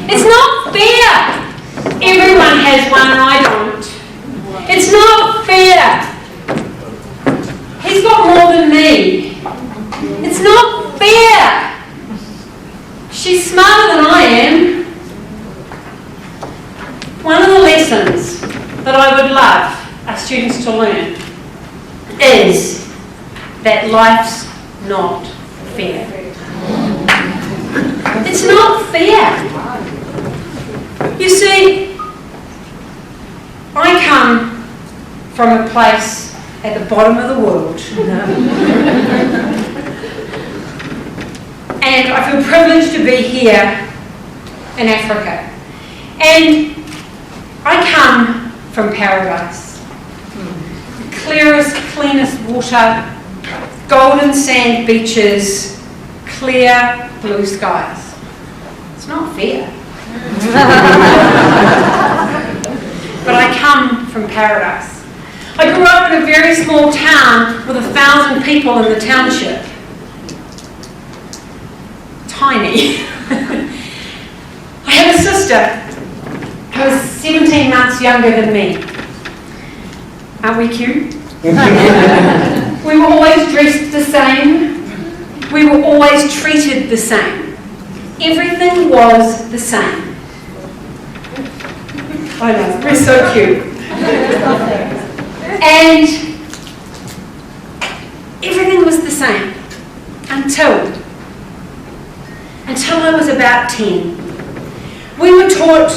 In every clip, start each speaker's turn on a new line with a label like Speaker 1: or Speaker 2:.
Speaker 1: It's not fair. Everyone has one and I don't. It's not fair. He's got more than me. It's not fair. She's smarter than I am. One of the lessons that I would love our students to learn is that life's not fair. It's not fair. You see, I come from a place at the bottom of the world. And I feel privileged to be here in Africa. And I come from paradise. The clearest, cleanest water, golden sand beaches, clear blue skies. It's not fair. But I come from paradise. I grew up in a very small town with 1,000 people in the township. Tiny. I have a sister who is 17 months younger than me. Aren't we cute? We were always dressed the same. We were always treated the same. Everything was the same. I know, we're so cute. And everything was the same until I was about 10. We were taught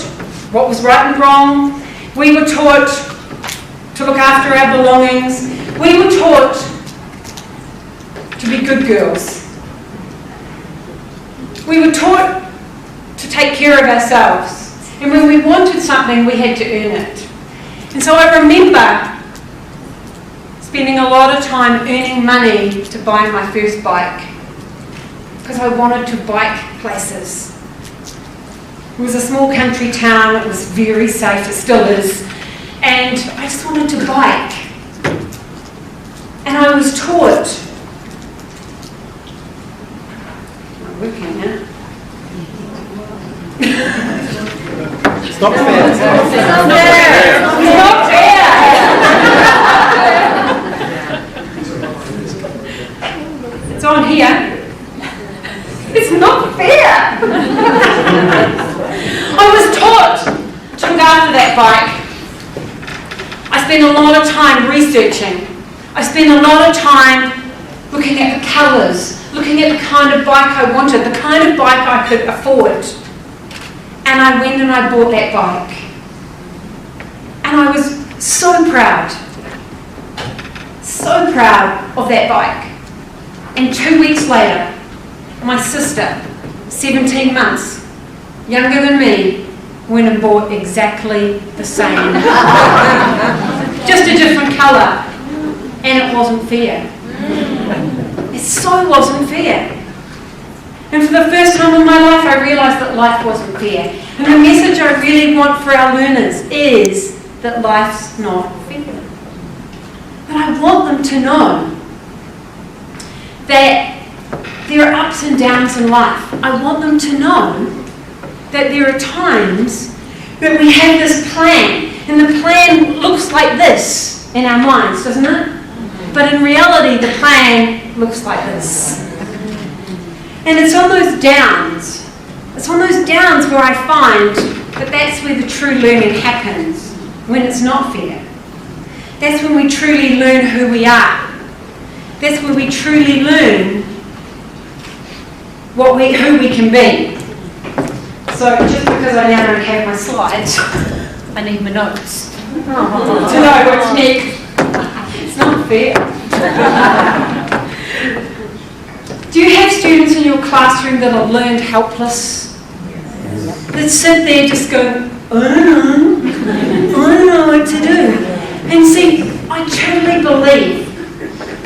Speaker 1: what was right and wrong. We were taught to look after our belongings. We were taught to be good girls. We were taught to take care of ourselves. And when we wanted something, we had to earn it. And so I remember spending a lot of time earning money to buy my first bike, because I wanted to bike places. It was a small country town, it was very safe, it still is, and I just wanted to bike. And I was taught, I'm working now.
Speaker 2: It's not fair.
Speaker 1: It's not fair. It's not fair. It's on here. It's not fair. I was taught to look after that bike. I spent a lot of time researching. I spent a lot of time looking at the colours, looking at the kind of bike I wanted, the kind of bike I could afford. And I went and I bought that bike. And I was so proud of that bike. And 2 weeks later, my sister, 17 months younger than me, went and bought exactly the same. Just a different colour. And it wasn't fair. It so wasn't fair. And for the first time in my life, I realised that life wasn't fair. And the message I really want for our learners is that life's not fair. But I want them to know that there are ups and downs in life. I want them to know that there are times that we have this plan, and the plan looks like this in our minds, doesn't it? But in reality, the plan looks like this. And it's on those downs where I find that that's where the true learning happens, when it's not fair. That's when we truly learn who we are. That's where we truly learn who we can be. So just because I now don't have my slides, I need my notes to know what's next. It's not fair. Do you have students in your classroom that are learned helpless? That sit there just going, I don't know what to do. And see, I truly believe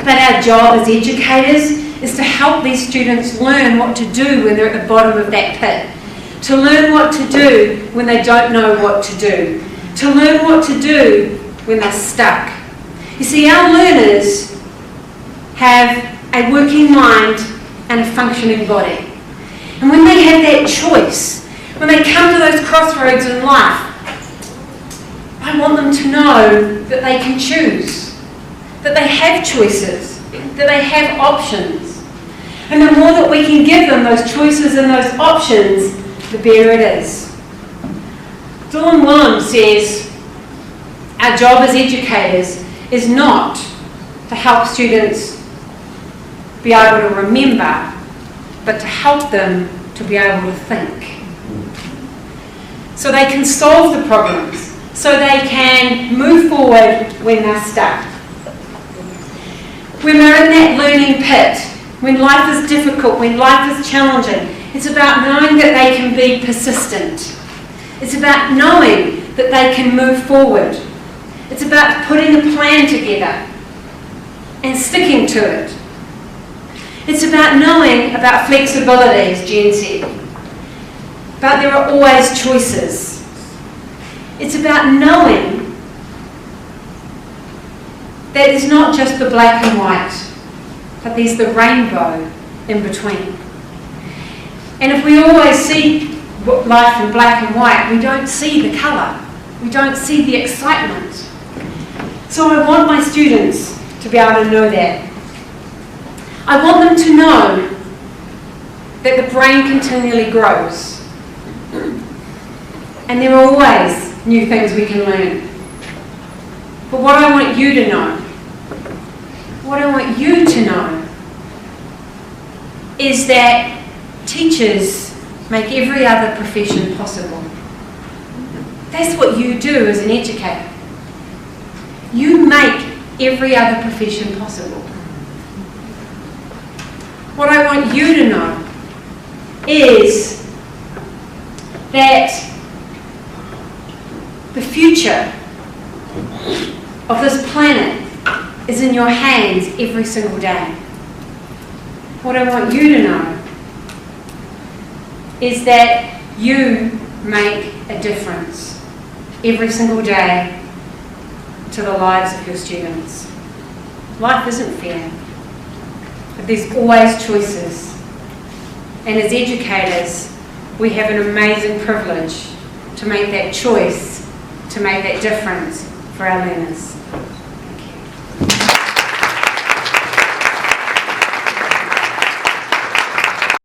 Speaker 1: that our job as educators is to help these students learn what to do when they're at the bottom of that pit. To learn what to do when they don't know what to do. To learn what to do when they're stuck. You see, our learners have a working mind and a functioning body. And when they have that choice, when they come crossroads in life, I want them to know that they can choose, that they have choices, that they have options. And the more that we can give them those choices and those options, the better it is. Dylan Willem says, our job as educators is not to help students be able to remember, but to help them to be able to think. So they can solve the problems, so they can move forward when they're stuck. When they're in that learning pit, when life is difficult, when life is challenging, it's about knowing that they can be persistent. It's about knowing that they can move forward. It's about putting a plan together and sticking to it. It's about knowing about flexibility, as Jen said. But there are always choices. It's about knowing that it's not just the black and white, but there's the rainbow in between. And if we always see life in black and white, we don't see the colour. We don't see the excitement. So I want my students to be able to know that. I want them to know that the brain continually grows. And there are always new things we can learn. But what I want you to know, is that teachers make every other profession possible. That's what you do as an educator. You make every other profession possible. What I want you to know is that the future of this planet is in your hands every single day. What I want you to know is that you make a difference every single day to the lives of your students. Life isn't fair, but there's always choices. And as educators, we have an amazing privilege to make that choice, to make that difference for our learners.